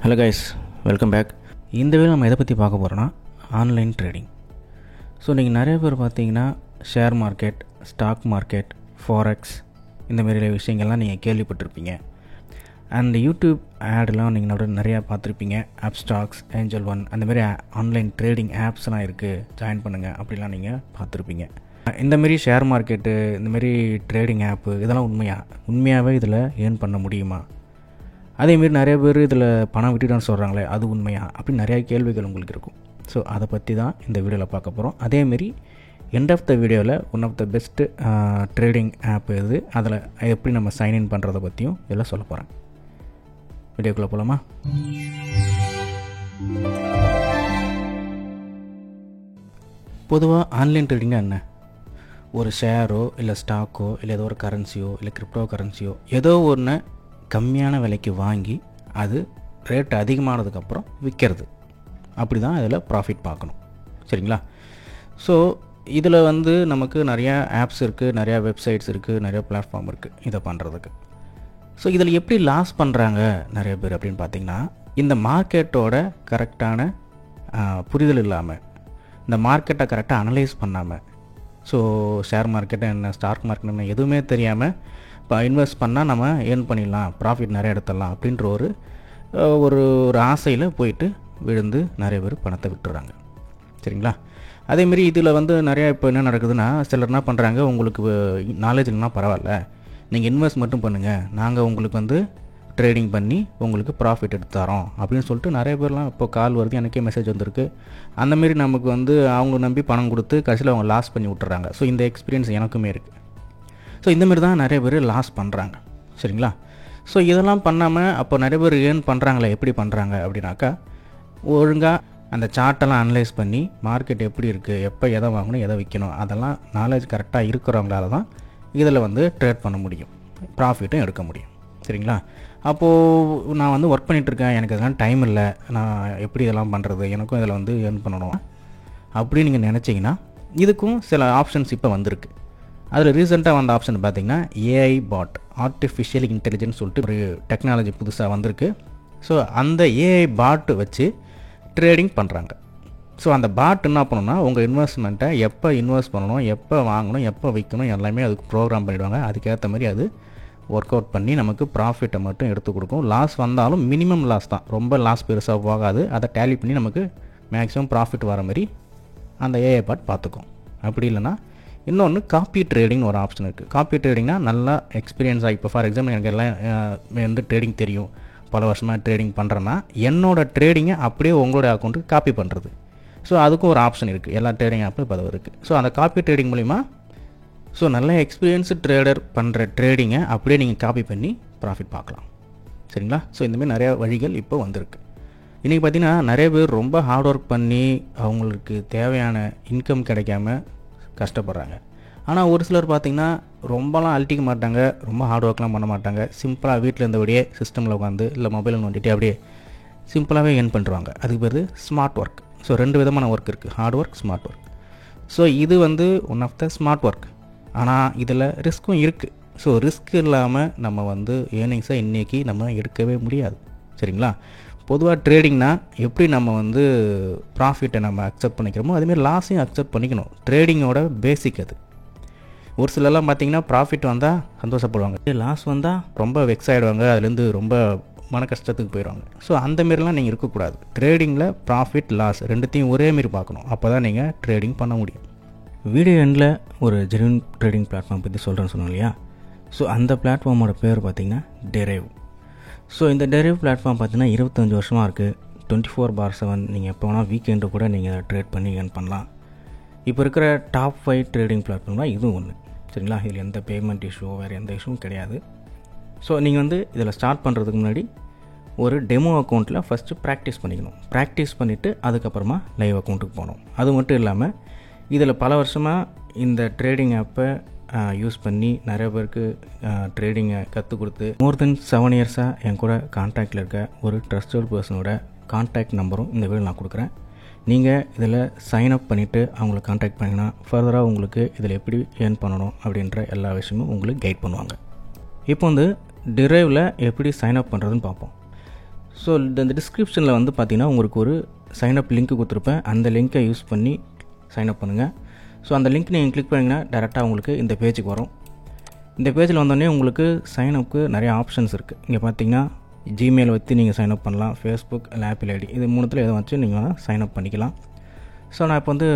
Hello guys, welcome back. இந்த video நம்ம எதை பற்றி பார்க்க போகிறோன்னா ஆன்லைன் ட்ரேடிங். ஸோ நீங்கள் நிறைய பேர் பார்த்தீங்கன்னா share market, stock market, forex இந்த மாதிரி விஷயங்கள்லாம் நீங்கள் கேள்விப்பட்டிருப்பீங்க. அண்ட் யூடியூப் ஆடெலாம் நீங்கள் நிறையா பார்த்துருப்பீங்க. ஆப் ஸ்டாக்ஸ், ஏஞ்சல் ஒன் அந்த மாதிரி ஆன்லைன் ட்ரேடிங் ஆப்ஸ்லாம் இருக்குது, ஜாயின் பண்ணுங்கள் அப்படிலாம் நீங்கள் பார்த்துருப்பீங்க. இந்தமாரி ஷேர் மார்க்கெட்டு, இந்தமாரி ட்ரேடிங் ஆப்பு இதெல்லாம் உண்மையாகவே இதில் ஏர்ன் பண்ண முடியுமா? அதேமாரி நிறைய பேர் இதில் பணம் விட்டுட்டான்னு சொல்கிறாங்களே, அது உண்மையா அப்படின்னு நிறையா கேள்விகள் உங்களுக்கு இருக்கும். ஸோ அதை பற்றி தான் இந்த வீடியோவில் பார்க்க போகிறோம். அதேமாரி எண்ட் ஆஃப் த வீடியோவில் one of the best trading app எது, அதில் எப்படி நம்ம சைன்இன் பண்ணுறதை பற்றியும் இதெல்லாம் சொல்ல போகிறேன். வீடியோக்குள்ளே போகலாமா? பொதுவாக ஆன்லைன் ட்ரேடிங்னா என்ன? ஒரு ஷேரோ இல்லை ஸ்டாக்கோ இல்லை ஏதோ ஒரு கரன்சியோ இல்லை கிரிப்டோ கரன்சியோ ஏதோ ஒன்று கம்மியான விலைக்கு வாங்கி அது ரேட் அதிகமானதுக்கப்புறம் விற்கிறது. அப்படி தான் இதில் ப்ராஃபிட் பார்க்கணும், சரிங்களா? ஸோ இதில் நமக்கு நிறையா ஆப்ஸ் இருக்குது, நிறையா வெப்சைட்ஸ் இருக்குது, நிறையா பிளாட்ஃபார்ம் இருக்குது இதை பண்ணுறதுக்கு. ஸோ இதில் எப்படி லாஸ் பண்ணுறாங்க நிறைய பேர் அப்படின்னு பார்த்திங்கன்னா, இந்த மார்க்கெட்டோட கரெக்டான புரிதல் இல்லாமல், இந்த மார்க்கெட்டை கரெக்டாக அனலைஸ் பண்ணாமல், ஸோ ஷேர் மார்க்கெட்டு என்ன, ஸ்டாக் மார்க்கெட் என்ன எதுவுமே தெரியாமல் இப்போ இன்வெஸ்ட் பண்ணால் நம்ம ஏர்ன் பண்ணிடலாம், ப்ராஃபிட் நிறைய எடுத்துடலாம் அப்படின்ற ஒரு ஒரு ஆசையில் போயிட்டு விழுந்து நிறைய பேர் பணத்தை விட்டுறாங்க, சரிங்களா? அதேமாரி இதில் நிறையா இப்போ என்ன நடக்குதுன்னா, சிலர் என்ன பண்ணுறாங்க, உங்களுக்கு நாலேஜ் இல்லைனா பரவாயில்ல, நீங்கள் இன்வெஸ்ட் மட்டும் பண்ணுங்கள், நாங்கள் உங்களுக்கு ட்ரேடிங் பண்ணி உங்களுக்கு ப்ராஃபிட் எடுத்து தரோம் அப்படின்னு சொல்லிட்டு நிறைய பேர்லாம் இப்போ கால் வருது, எனக்கே மெசேஜ் வந்திருக்கு. அந்தமாரி நமக்கு அவங்க நம்பி பணம் கொடுத்து கடைசியில் அவங்க லாஸ் பண்ணி விட்டுறாங்க. ஸோ இந்த எக்ஸ்பீரியன்ஸ் எனக்குமே இருக்குது. ஸோ இந்தமாரி தான் நிறைய பேர் லாஸ் பண்ணுறாங்க, சரிங்களா? ஸோ இதெல்லாம் பண்ணாமல் அப்போ நிறைய பேர் ஏர்ன் பண்ணுறாங்களே, எப்படி பண்ணுறாங்க அப்படின்னாக்கா, ஒழுங்காக அந்த சார்ட்டெல்லாம் அனலைஸ் பண்ணி மார்க்கெட் எப்படி இருக்குது, எப்போ எதை வாங்கணும், எதை விற்கணும், அதெல்லாம் நாலேஜ் கரெக்டாக இருக்கிறவங்களால தான் இதில் ட்ரேட் பண்ண முடியும், ப்ராஃபிட்டும் எடுக்க முடியும், சரிங்களா? அப்போது நான் ஒர்க் பண்ணிகிட்ருக்கேன், எனக்கு இதெல்லாம் டைம் இல்லை, நான் எப்படி இதெல்லாம் பண்ணுறது, எனக்கும் இதில் ஏர்ன் பண்ணணும் அப்படி நீங்கள் நினச்சிங்கன்னா, இதுக்கும் சில ஆப்ஷன்ஸ் இப்போ வந்திருக்கு. அதில் ரீசெண்டாக வந்த ஆப்ஷன் பார்த்திங்கன்னா ஏஐ பாட், ஆர்டிஃபிஷியல் இன்டெலிஜென்ஸ் சொல்லிட்டு ஒரு டெக்னாலஜி புதுசாக வந்திருக்கு. ஸோ அந்த ஏஐ பாட்டு வச்சு ட்ரேடிங் பண்ணுறாங்க. ஸோ அந்த பாட் என்ன பண்ணணும்னா, உங்கள் இன்வெஸ்ட்மெண்ட்டை எப்போ இன்வெஸ்ட் பண்ணணும், எப்போ வாங்கணும், எப்போ விற்கணும் எல்லாமே அதுக்கு ப்ரோக்ராம் பண்ணிவிடுவாங்க. அதுக்கேற்ற மாதிரி அது ஒர்க் அவுட் பண்ணி நமக்கு ப்ராஃபிட்டை மட்டும் எடுத்து கொடுக்கும். லாஸ் வந்தாலும் மினிமம் லாஸ் தான், ரொம்ப லாஸ் பெருசாக போகாது. அதை டேலி பண்ணி நமக்கு மேக்ஸிமம் ப்ராஃபிட் வர மாதிரி அந்த ஏஐ பாட் பார்த்துக்கும். அப்படி இல்லைனா இன்னொன்று காப்பி ட்ரேடிங்னு ஒரு ஆப்ஷன் இருக்குது. காப்பி ட்ரேடிங்னா நல்லா எக்ஸ்பீரியன்ஸாக, இப்போ ஃபார் எக்ஸாம்பிள் எனக்கு எல்லாம் ட்ரேடிங் தெரியும், பல வருஷமாக ட்ரேடிங் பண்ணுறேன்னா என்னோடய ட்ரேடிங்கை அப்படியே உங்களோட அக்கௌண்ட்டுக்கு காப்பி பண்ணுறது. ஸோ அதுக்கும் ஒரு ஆப்ஷன் இருக்குது, எல்லா ட்ரேடிங் ஆப்பும் இப்போ அது இருக்குது. ஸோ அந்த காப்பி ட்ரேடிங் மூலிமா ஸோ நல்ல எக்ஸ்பீரியன்ஸு ட்ரேடர் பண்ணுற ட்ரேடிங்கை அப்படியே நீங்கள் காப்பி பண்ணி ப்ராஃபிட் பார்க்கலாம், சரிங்களா? ஸோ இந்தமாதிரி நிறையா வழிகள் இப்போ வந்திருக்கு. இன்றைக்கி பார்த்திங்கன்னா நிறைய பேர் ரொம்ப ஹார்ட் ஒர்க் பண்ணி அவங்களுக்கு தேவையான இன்கம் கிடைக்காம கஷ்டப்படுறாங்க. ஆனால் ஒரு சிலர் பார்த்திங்கன்னா ரொம்பலாம் அழட்டிக்க மாட்டாங்க, ரொம்ப ஹார்ட் ஒர்க்லாம் பண்ண மாட்டாங்க, சிம்பிளாக வீட்டில் இருந்தபடியே சிஸ்டமில் உட்காந்து இல்லை மொபைலில் நோண்டிட்டு அப்படியே சிம்பிளாகவே ஏர்ன் பண்ணுறாங்க. அதுக்கு பேர் ஸ்மார்ட் ஒர்க். ஸோ 2 விதமான ஒர்க் இருக்குது, hard work, smart work. So இது one of the smart work. ஆனால் இதில் ரிஸ்க்கும் இருக்குது. ஸோ ரிஸ்க் இல்லாமல் நம்ம ஏர்னிங்ஸை இன்றைக்கி நம்ம எடுக்கவே முடியாது, சரிங்களா? பொதுவாக ட்ரேடிங்னா எப்படி நம்ம ப்ராஃபிட்டை நம்ம அக்செப்ட் பண்ணிக்கிறோமோ அதுமாரி லாஸையும் அக்செப்ட் பண்ணிக்கணும். ட்ரேடிங்கோட பேசிக் அது. ஒரு சிலர்லாம் பார்த்திங்கன்னா ப்ராஃபிட் வந்தால் சந்தோஷப்படுவாங்க, லாஸ் வந்தால் ரொம்ப வெக்ஸ் ஆகிடுவாங்க, அதுலேருந்து ரொம்ப மன கஷ்டத்துக்கு போயிடுவாங்க. ஸோ அந்தமாரிலாம் நீங்கள் இருக்கக்கூடாது. ட்ரேடிங்கில் ப்ராஃபிட் லாஸ் ரெண்டுத்தையும் ஒரே மாரி பார்க்கணும், அப்போ தான் நீங்கள் ட்ரேடிங் பண்ண முடியும். வீடியோ எண்டில் ஒரு ஜென்யூன் ட்ரேடிங் பிளாட்ஃபார்ம் பற்றி சொல்கிறேன்னு சொன்னோம் இல்லையா? ஸோ அந்த பிளாட்ஃபார்மோட பேர் பார்த்திங்கன்னா டெரைவ். ஸோ இந்த டெரைவ் பிளாட்ஃபார்ம் பார்த்திங்கன்னா 25 வருஷமாக இருக்குது. 24/7 நீங்கள் எப்போ வேணால் வீக்கெண்டு கூட நீங்கள் ட்ரேட் பண்ணி ஏர்ன் பண்ணலாம். இப்போ இருக்கிற டாப் 5 ட்ரேடிங் பிளாட்ஃபார்ம்லாம் இதுவும் ஒன்று, சரிங்களா? இதில் எந்த பேமெண்ட் இஷ்யூ வேறு எந்த இஷ்யூவும் கிடையாது. ஸோ நீங்கள் இதில் ஸ்டார்ட் பண்ணுறதுக்கு முன்னாடி ஒரு டெமோ அக்கௌண்ட்டில் ஃபஸ்ட்டு ப்ராக்டிஸ் பண்ணிக்கணும். ப்ராக்டிஸ் பண்ணிவிட்டு அதுக்கப்புறமா லைவ் அக்கௌண்ட்டுக்கு போகணும். அது மட்டும் இல்லாமல் இதில் பல வருஷமாக இந்த ட்ரேடிங் ஆப்பை யூஸ் பண்ணி நிறைய பேருக்கு ட்ரேடிங்கை கற்றுக் கொடுத்து மோர் தென் 7 இயர்ஸாக என் கூட கான்டாக்டில் இருக்க ஒரு ட்ரஸ்டட் பர்சனோட கான்டாக்ட் நம்பரும் இந்த வீடியோ நான் கொடுக்குறேன். நீங்கள் இதில் சைன் அப் பண்ணிவிட்டு அவங்கள கான்டாக்ட் பண்ணிங்கன்னா ஃபர்தராக உங்களுக்கு இதில் எப்படி ஏர்ன் பண்ணணும் அப்படின்ற எல்லா விஷயமும் உங்களுக்கு கைட் பண்ணுவாங்க. இப்போ டெரைவில் எப்படி சைன் அப் பண்ணுறதுன்னு பார்ப்போம். ஸோ இந்த டிஸ்கிரிப்ஷனில் வந்து பார்த்திங்கன்னா உங்களுக்கு ஒரு சைனப் லிங்க் கொடுத்துருப்பேன். அந்த லிங்க்கை யூஸ் பண்ணி சைனப் பண்ணுங்கள். ஸோ அந்த லிங்க் நீங்கள் கிளிக் பண்ணிங்கன்னா டேரெக்டாக உங்களுக்கு இந்த பேஜுக்கு வரும். இந்த பேஜில் வந்தோடனே உங்களுக்கு சைனப்புக்கு நிறைய ஆப்ஷன்ஸ் இருக்குது. இங்கே பார்த்தீங்கன்னா ஜிமெயில் வச்சு நீங்கள் சைனப் பண்ணலாம், ஃபேஸ்புக் இல்லை ஆப்பிள் ஐடி, இது மூணுத்தில் எதை வச்சு நீங்கள் சைனப் பண்ணிக்கலாம். ஸோ நான் இப்போ வந்து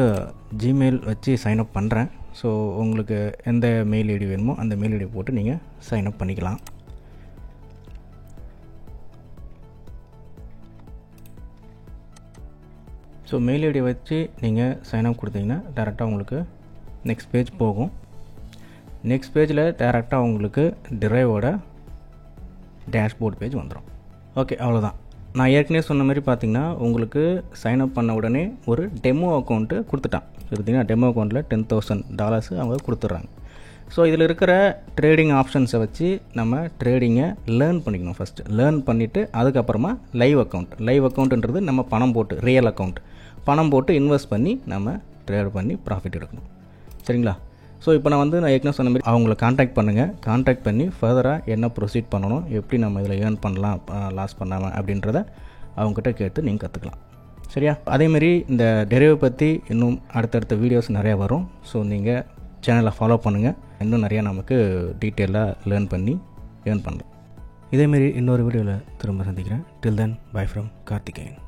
ஜிமெயில் வச்சு சைனப் பண்ணுறேன். ஸோ உங்களுக்கு எந்த மெயில் ஐடி வேணுமோ அந்த மெயில் ஐடி போட்டு நீங்கள் சைனப் பண்ணிக்கலாம். ஸோ மெயில் ஐடி வச்சு நீங்கள் சைனப் கொடுத்தீங்கன்னா டேரெக்டாக உங்களுக்கு நெக்ஸ்ட் பேஜ் போகும். நெக்ஸ்ட் பேஜில் டேரெக்டாக உங்களுக்கு டிரைவோட டேஷ்போர்ட் பேஜ் வந்துடும். ஓகே, அவ்வளோதான். நான் ஏற்கனவே சொன்ன மாதிரி பார்த்தீங்கன்னா உங்களுக்கு சைனப் பண்ண உடனே ஒரு டெமோ அக்கௌண்ட்டு கொடுத்துட்டான். பார்த்தீங்கன்னா டெமோ அக்கௌண்ட்டில் $10,000 அவங்க கொடுத்துட்றாங்க. ஸோ இதில் இருக்கிற ட்ரேடிங் ஆப்ஷன்ஸை வச்சு நம்ம ட்ரேடிங்கை லேர்ன் பண்ணிக்கணும். ஃபஸ்ட்டு லேர்ன் பண்ணிவிட்டு அதுக்கப்புறமா லைவ் அக்கௌண்ட்டுன்றது நம்ம பணம் போட்டு, ரியல் அக்கௌண்ட் பணம் போட்டு இன்வெஸ்ட் பண்ணி நம்ம ட்ரேட் பண்ணி ப்ராஃபிட் எடுக்கணும். சரிங்களா? ஸோ இப்போ நான் ஏற்கனவே சொன்ன மாதிரி அவங்கள கான்டாக்ட் பண்ணி ஃபர்தராக என்ன ப்ரொசீட் பண்ணணும், எப்படி நம்ம இதில் ஏர்ன் பண்ணலாம் லாஸ் பண்ணாமல் அப்படின்றத அவங்ககிட்ட கேட்டு நீங்கள் கற்றுக்கலாம். சரியா? அதேமாரி இந்த டெரிவ் பற்றி இன்னும் அடுத்தடுத்த வீடியோஸ் நிறையா வரும். ஸோ நீங்கள் சேனலை ஃபாலோ பண்ணுங்கள். இன்னும் நிறையா நமக்கு டீட்டெயிலாக லேர்ன் பண்ணி ஏர்ன் பண்ணலாம். இதேமாரி இன்னொரு வீடியோவில் திரும்ப சந்திக்கிறேன். டில் தென், பை ஃப்ரம் கார்த்திகேயன்.